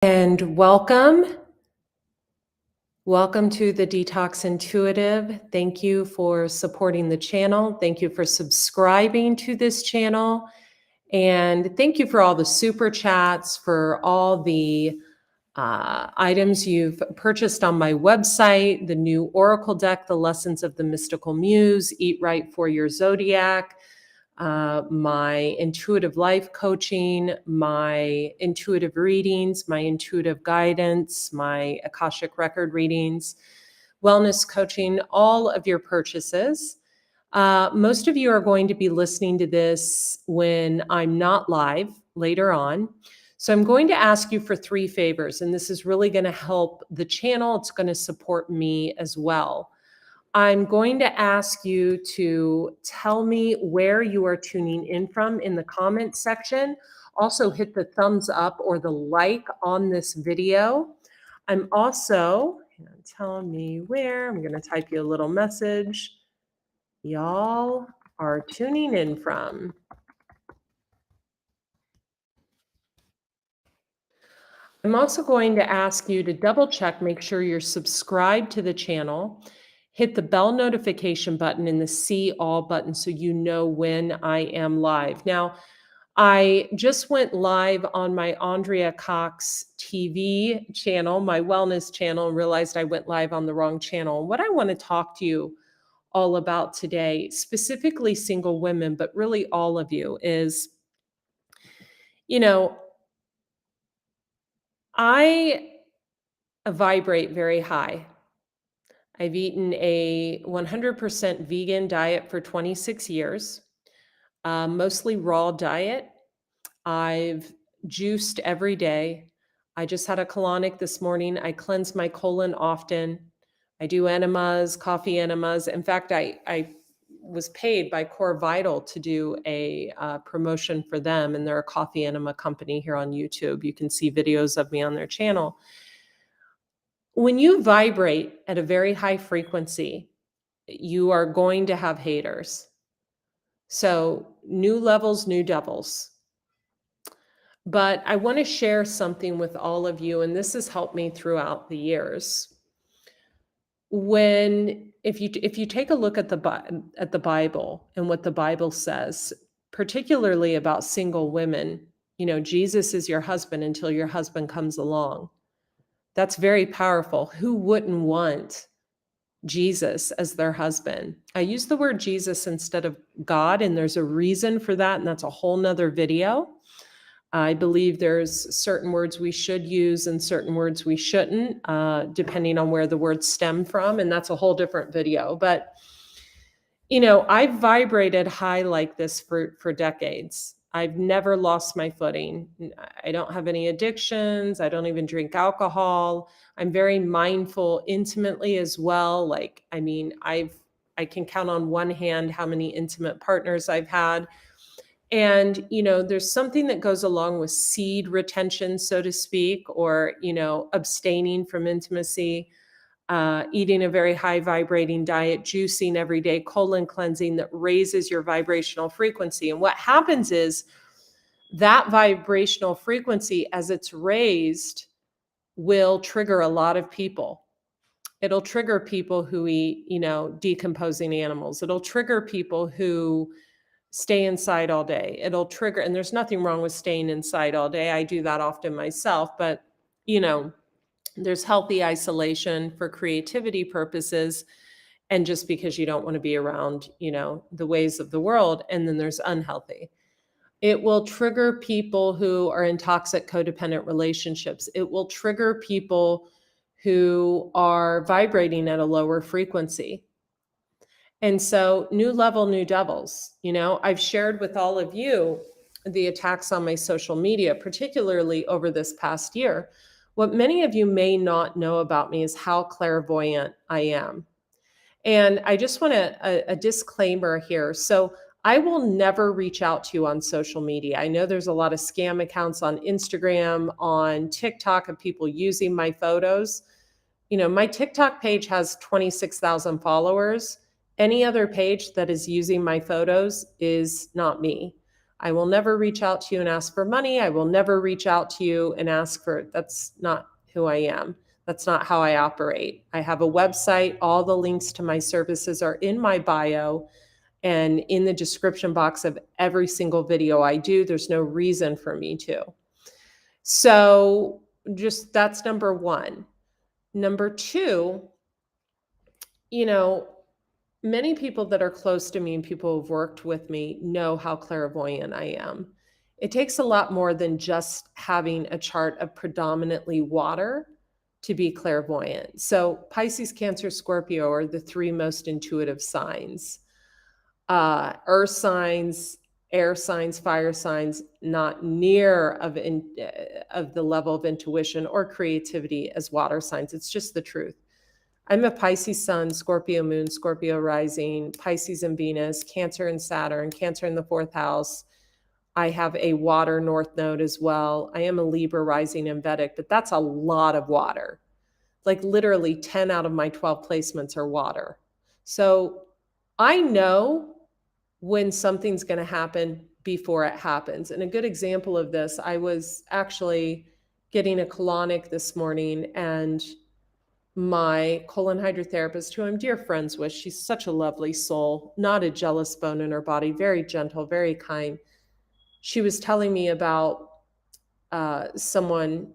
And welcome. Welcome to the Detox Intuitive. Thank you for supporting the channel. Thank you for subscribing to this channel. And thank you for all the super chats, for all the items you've purchased on my website, the new Oracle deck, the Lessons of the Mystical Muse, Eat Right for Your Zodiac, my intuitive life coaching, my intuitive readings, my intuitive guidance, my Akashic record readings, wellness coaching, all of your purchases. Most of you are going to be listening to this when I'm not live later on. So I'm going to ask you for 3 favors, and this is really going to help the channel. It's going to support me as well. I'm going to ask you to tell me where you are tuning in from in the comment section. Also hit the thumbs up or the like on this video. I'm also telling me where. I'm going to type you a little message. Y'all are tuning in from. I'm also going to ask you to double check, make sure you're subscribed to the channel. Hit the bell notification button and the see all button so you know when I am live. Now, I just went live on my Andrea Cox TV channel, my wellness channel, and realized I went live on the wrong channel. What I want to talk to you all about today, specifically single women, but really all of you, is, I vibrate very high. I've eaten a 100% vegan diet for 26 years, mostly raw diet. I've juiced every day. I just had a colonic this morning. I cleanse my colon often. I do enemas, coffee enemas. In fact, I was paid by Core Vital to do a promotion for them, and they're a coffee enema company here on YouTube. You can see videos of me on their channel. When you vibrate at a very high frequency, you are going to have haters. So new levels, new devils. But I want to share something with all of you, and this has helped me throughout the years. If you take a look at the Bible and what the Bible says, particularly about single women, Jesus is your husband until your husband comes along. That's very powerful. Who wouldn't want Jesus as their husband? I use the word Jesus instead of God, and there's a reason for that, and that's a whole nother video. I believe there's certain words we should use and certain words we shouldn't, depending on where the words stem from, and that's a whole different video. But, I've vibrated high like this for decades. I've never lost my footing. I don't have any addictions. I don't even drink alcohol. I'm very mindful intimately as well. I can count on one hand how many intimate partners I've had. And, there's something that goes along with seed retention, so to speak, or, abstaining from intimacy, eating a very high vibrating diet, juicing every day, colon cleansing that raises your vibrational frequency. And what happens is that vibrational frequency, as it's raised, will trigger a lot of people. It'll trigger people who eat, decomposing animals. It'll trigger people who stay inside all day. It'll trigger, and there's nothing wrong with staying inside all day. I do that often myself, but there's healthy isolation for creativity purposes, and just because you don't want to be around, the ways of the world. And then there's unhealthy. It will trigger people who are in toxic codependent relationships. It will trigger people who are vibrating at a lower frequency. And so new level, new devils. I've shared with all of you the attacks on my social media, particularly over this past year. What many of you may not know about me is how clairvoyant I am. And I just want a disclaimer here. So I will never reach out to you on social media. I know there's a lot of scam accounts on Instagram, on TikTok, of people using my photos. My TikTok page has 26,000 followers. Any other page that is using my photos is not me. I will never reach out to you and ask for money. I will never reach out to you and ask for, that's not who I am. That's not how I operate. I have a website. All the links to my services are in my bio and in the description box of every single video I do. There's no reason for me to. So just that's number one. Number two, you know, many people that are close to me and people who've worked with me know how clairvoyant I am. It takes a lot more than just having a chart of predominantly water to be clairvoyant. So Pisces, Cancer, Scorpio are the three most intuitive signs. Earth signs, air signs, fire signs, not near of the level of intuition or creativity as water signs. It's just the truth. I'm a Pisces sun, Scorpio moon, Scorpio rising, Pisces and Venus, Cancer and Saturn, Cancer in the fourth house. I have a water north node as well. I am a Libra rising and Vedic, but that's a lot of water. Like literally 10 out of my 12 placements are water. So I know when something's going to happen before it happens. And a good example of this, I was actually getting a colonic this morning, and my colon hydrotherapist, who I'm dear friends with, she's such a lovely soul, not a jealous bone in her body, very gentle, very kind. She was telling me about someone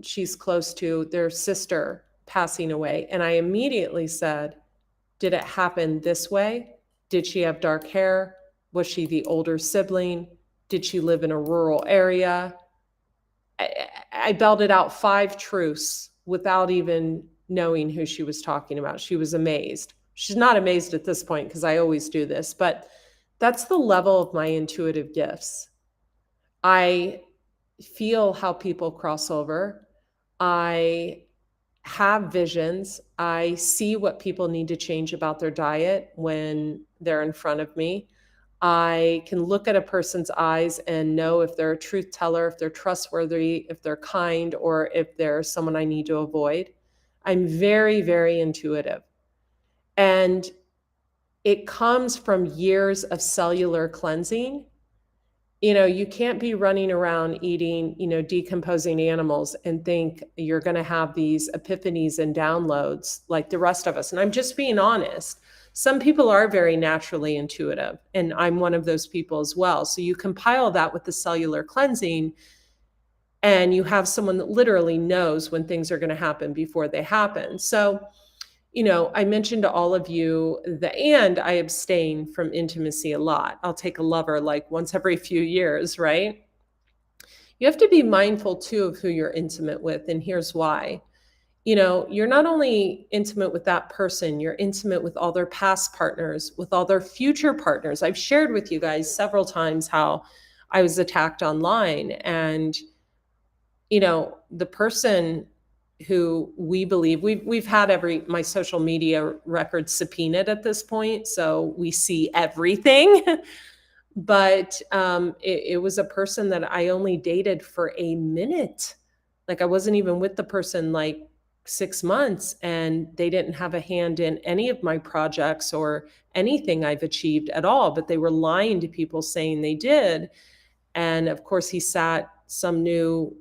she's close to, their sister passing away. And I immediately said, did it happen this way? Did she have dark hair? Was she the older sibling? Did she live in a rural area? I belted out 5 truths without even knowing who she was talking about. She was amazed. She's not amazed at this point because I always do this, but that's the level of my intuitive gifts. I feel how people cross over. I have visions. I see what people need to change about their diet when they're in front of me. I can look at a person's eyes and know if they're a truth teller, if they're trustworthy, if they're kind, or if they're someone I need to avoid. I'm very, very intuitive. And it comes from years of cellular cleansing. You can't be running around eating, decomposing animals and think you're going to have these epiphanies and downloads like the rest of us. And I'm just being honest. Some people are very naturally intuitive, and I'm one of those people as well. So you compile that with the cellular cleansing, and you have someone that literally knows when things are going to happen before they happen. So I mentioned to all of you and I abstain from intimacy a lot. I'll take a lover like once every few years, right? You have to be mindful too of who you're intimate with. And here's why. You're not only intimate with that person, you're intimate with all their past partners, with all their future partners. I've shared with you guys several times how I was attacked online, and, the person who we believe we've had my social media records subpoenaed at this point, so we see everything. But it was a person that I only dated for a minute. Like I wasn't even with the person like 6 months, and they didn't have a hand in any of my projects or anything I've achieved at all, but they were lying to people saying they did. And of course he sat some new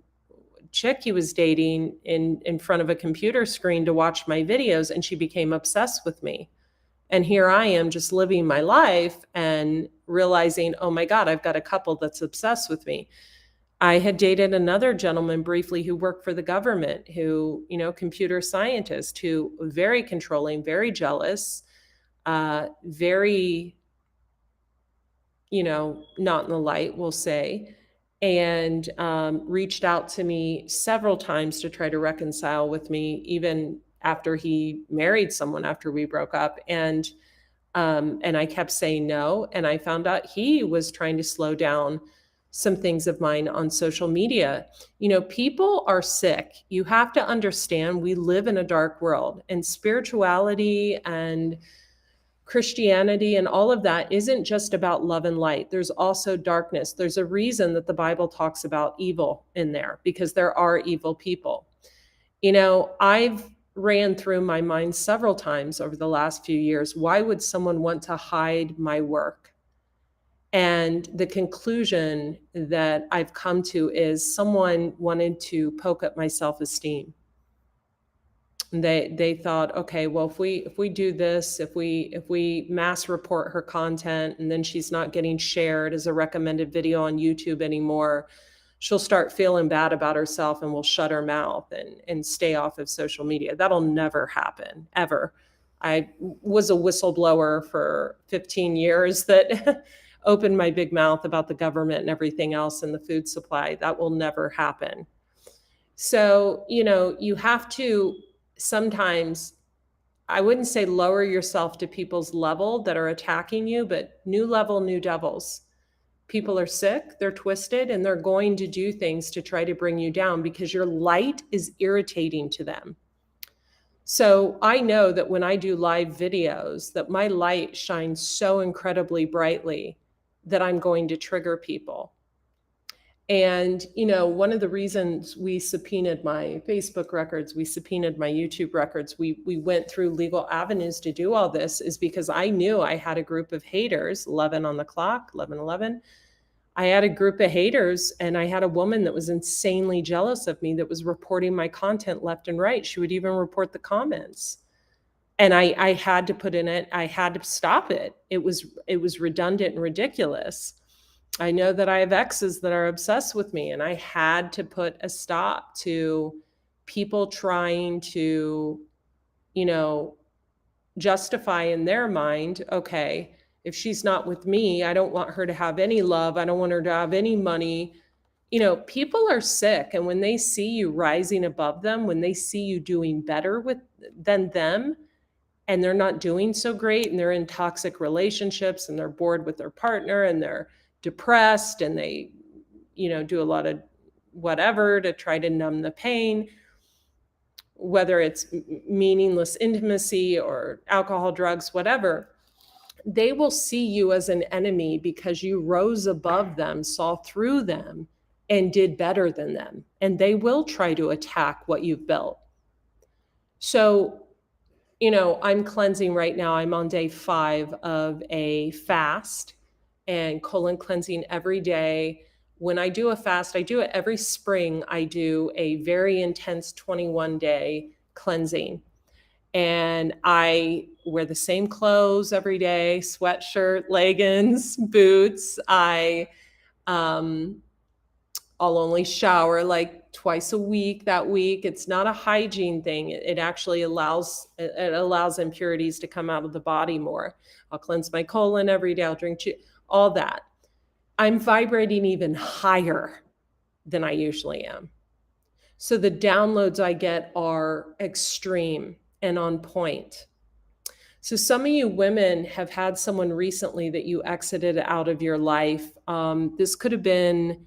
chick he was dating in front of a computer screen to watch my videos, and she became obsessed with me. And here I am just living my life and realizing, oh my God, I've got a couple that's obsessed with me. I had dated another gentleman briefly who worked for the government, who, computer scientist, who very controlling, very jealous, very, not in the light, we'll say, and reached out to me several times to try to reconcile with me, even after he married someone after we broke up. And I kept saying no. And I found out he was trying to slow down some things of mine on social media. People are sick. You have to understand we live in a dark world, and spirituality and Christianity and all of that isn't just about love and light. There's also darkness. There's a reason that the Bible talks about evil in there, because there are evil people. I've ran through my mind several times over the last few years, why would someone want to hide my work? And the conclusion that I've come to is someone wanted to poke at my self-esteem. They thought, okay, well, if we do this, if we mass report her content and then she's not getting shared as a recommended video on YouTube anymore, she'll start feeling bad about herself and will shut her mouth and stay off of social media. That'll never happen, ever. I was a whistleblower for 15 years that opened my big mouth about the government and everything else and the food supply. That will never happen. So, you have to sometimes, I wouldn't say lower yourself to people's level that are attacking you, but new level, new devils. People are sick, they're twisted, and they're going to do things to try to bring you down because your light is irritating to them. So I know that when I do live videos, that my light shines so incredibly brightly that I'm going to trigger people. And, one of the reasons we subpoenaed my Facebook records, we subpoenaed my YouTube records, we went through legal avenues to do all this is because I knew I had a group of haters, 11 on the clock, 11:11. I had a group of haters, and I had a woman that was insanely jealous of me that was reporting my content left and right. She would even report the comments. And I had to put in it, I had to stop it. It was redundant and ridiculous. I know that I have exes that are obsessed with me, and I had to put a stop to people trying to, justify in their mind, okay, if she's not with me, I don't want her to have any love. I don't want her to have any money. People are sick. And when they see you rising above them, when they see you doing better than them, and they're not doing so great, and they're in toxic relationships, and they're bored with their partner, and they're depressed, and they, do a lot of whatever to try to numb the pain, whether it's meaningless intimacy or alcohol, drugs, whatever, they will see you as an enemy because you rose above them, saw through them, and did better than them. And they will try to attack what you've built. So, I'm cleansing right now. I'm on day 5 of a fast and colon cleansing every day. When I do a fast, I do it every spring. I do a very intense 21-day cleansing. And I wear the same clothes every day, sweatshirt, leggings, boots. I'll only shower like twice a week that week. It's not a hygiene thing. It actually allows impurities to come out of the body more. I'll cleanse my colon every day. I'll drink all that. I'm vibrating even higher than I usually am. So the downloads I get are extreme and on point. So some of you women have had someone recently that you exited out of your life. This could have been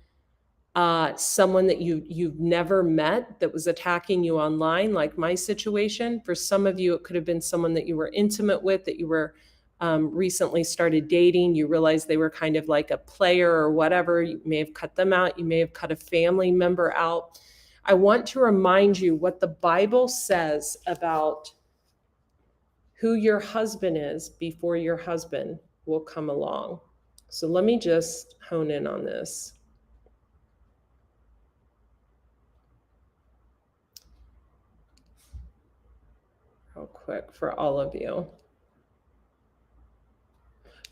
someone that you've never met that was attacking you online, like my situation. For some of you, it could have been someone that you were intimate with, that you were recently started dating. You realized they were kind of like a player or whatever. You may have cut them out. You may have cut a family member out. I want to remind you what the Bible says about who your husband is before your husband will come along. So let me just hone in on this. Real quick for all of you.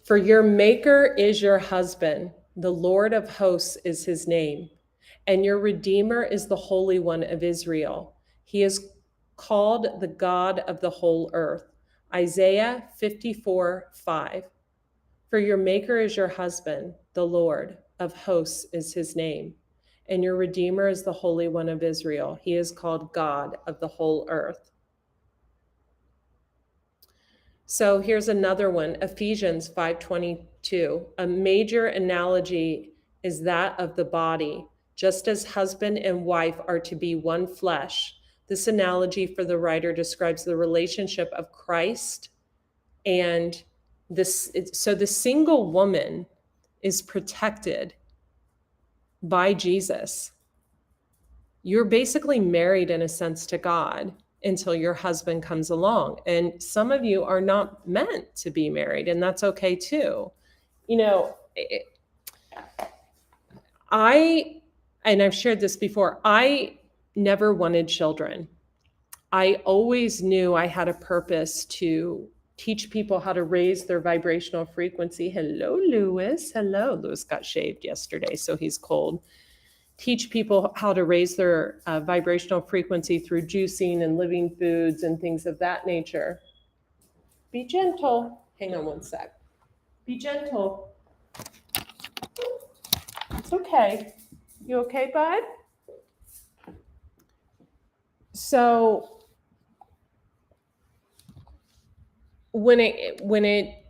For your maker is your husband, the Lord of hosts is his name, and your Redeemer is the Holy One of Israel. He is called the God of the whole earth. Isaiah 54:5. For your maker is your husband, the Lord of hosts is his name, and your Redeemer is the Holy One of Israel. He is called God of the whole earth. So here's another one, Ephesians 5:22. A major analogy is that of the body, just as husband and wife are to be one flesh. This analogy for the writer describes the relationship of Christ and this. So the single woman is protected by Jesus. You're basically married in a sense to God until your husband comes along. And some of you are not meant to be married, and that's okay too. and I've shared this before, I never wanted children. I always knew I had a purpose to teach people how to raise their vibrational frequency. Hello, Lewis. Hello. Lewis got shaved yesterday, so he's cold. Teach people how to raise their vibrational frequency through juicing and living foods and things of that nature. Be gentle. Hang on one sec. Be gentle. It's okay. You okay, bud? So when it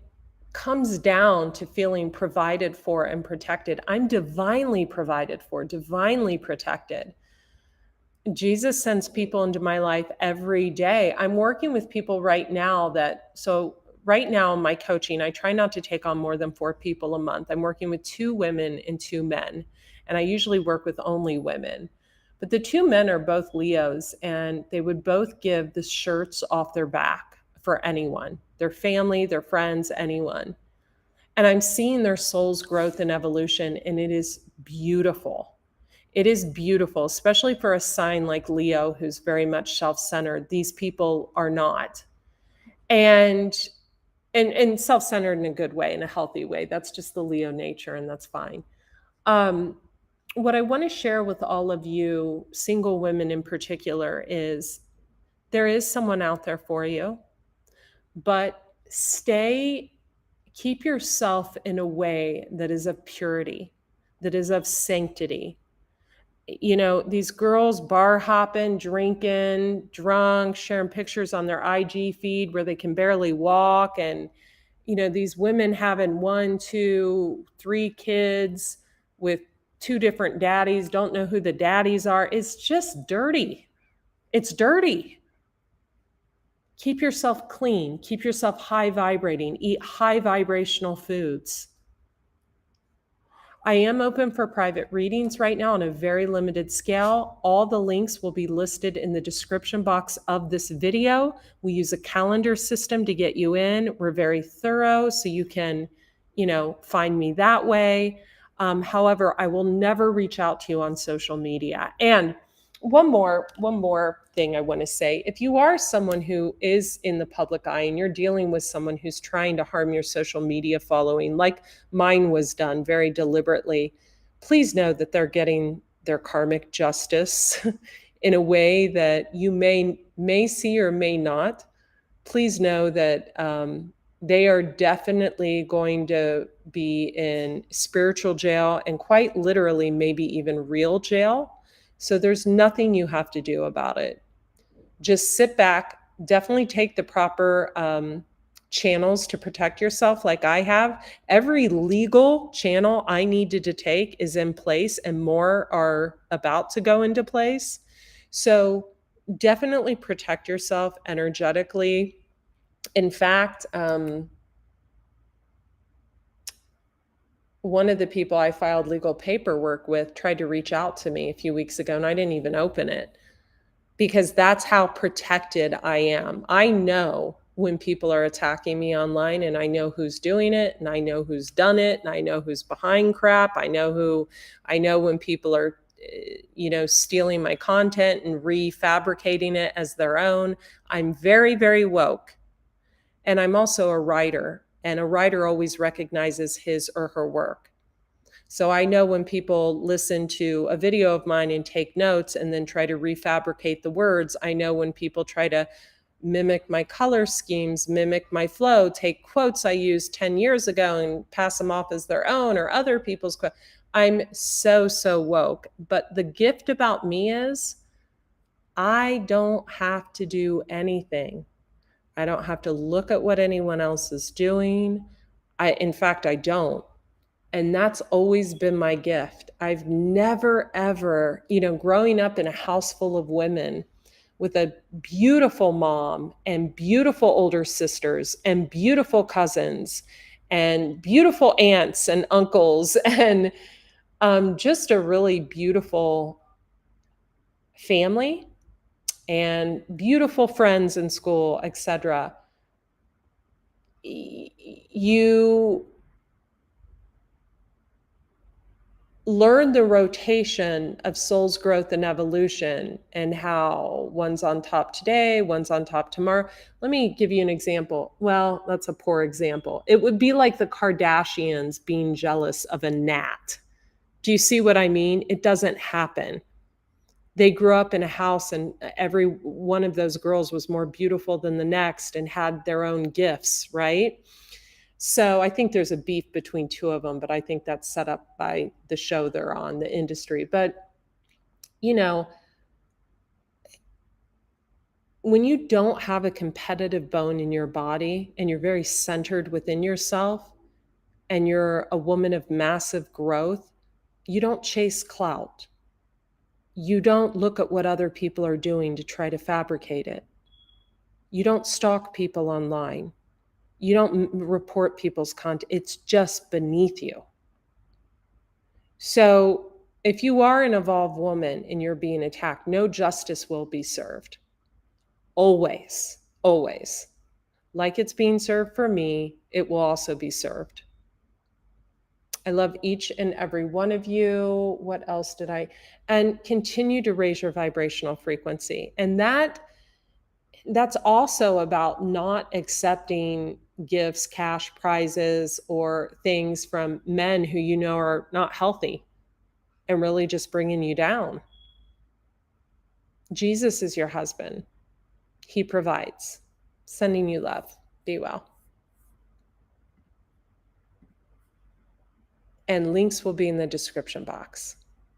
comes down to feeling provided for and protected, I'm divinely provided for, divinely protected. Jesus sends people into my life every day. I'm working with people right now right now in my coaching, I try not to take on more than 4 people a month. I'm working with 2 women and 2 men, and I usually work with only women. But the 2 men are both Leos, and they would both give the shirts off their back for anyone, their family, their friends, anyone. And I'm seeing their soul's growth and evolution, and it is beautiful. It is beautiful, especially for a sign like Leo, who's very much self-centered. These people are not. And self-centered in a good way, in a healthy way. That's just the Leo nature, and that's fine. What I want to share with all of you, single women in particular, is there is someone out there for you, but keep yourself in a way that is of purity, that is of sanctity. You know, these girls bar hopping, drinking, drunk, sharing pictures on their IG feed where they can barely walk. And, you know, these women having 1, 2, 3 kids with 2 different daddies, don't know who the daddies are. It's just dirty. It's dirty. Keep yourself clean. Keep yourself high vibrating. Eat high vibrational foods. I am open for private readings right now on a very limited scale. All the links will be listed in the description box of this video. We use a calendar system to get you in. We're very thorough, so you can, find me that way. However, I will never reach out to you on social media. And one more thing I want to say. If you are someone who is in the public eye and you're dealing with someone who's trying to harm your social media following, like mine was done very deliberately, please know that they're getting their karmic justice in a way that you may see or may not. Please know that they are definitely going to be in spiritual jail, and quite literally maybe even real jail. So there's nothing you have to do about it. Just sit back, definitely take the proper channels to protect yourself like I have. Every legal channel I needed to take is in place, and more are about to go into place. So definitely protect yourself energetically. In fact, one of the people I filed legal paperwork with tried to reach out to me a few weeks ago, and I didn't even open it, because that's how protected I am. I know when people are attacking me online, and I know who's doing it, and I know who's done it, and I know who's behind crap. I know when people are stealing my content and refabricating it as their own. I'm very, very woke. And I'm also a writer, and a writer always recognizes his or her work. So I know when people listen to a video of mine and take notes and then try to refabricate the words. I know when people try to mimic my color schemes, mimic my flow, take quotes I used 10 years ago and pass them off as their own or other people's quotes. I'm so, so woke. But the gift about me is I don't have to do anything. I don't have to look at what anyone else is doing. In fact, I don't. And that's always been my gift. I've never, ever, growing up in a house full of women with a beautiful mom and beautiful older sisters and beautiful cousins and beautiful aunts and uncles and just a really beautiful family and beautiful friends in school, etc. You learn the rotation of soul's growth and evolution and how one's on top today, one's on top tomorrow. Let me give you an example. Well, that's a poor example. It would be like the Kardashians being jealous of a gnat. Do you see what I mean? It doesn't happen. They grew up in a house and every one of those girls was more beautiful than the next and had their own gifts, right? So I think there's a beef between two of them, but I think that's set up by the show they're on, the industry. But, you know, when you don't have a competitive bone in your body and you're very centered within yourself and you're a woman of massive growth, you don't chase clout. You don't look at what other people are doing to try to fabricate it. You don't stalk people online. You don't report people's content. It's just beneath you. So if you are an evolved woman and you're being attacked, no justice will be served. Always, always. Like it's being served for me, it will also be served. I love each and every one of you. What else did I? And continue to raise your vibrational frequency. And that's also about not accepting gifts, cash prizes, or things from men who you know are not healthy and really just bringing you down. Jesus is your husband. He provides. Sending you love. Be well. And links will be in the description box.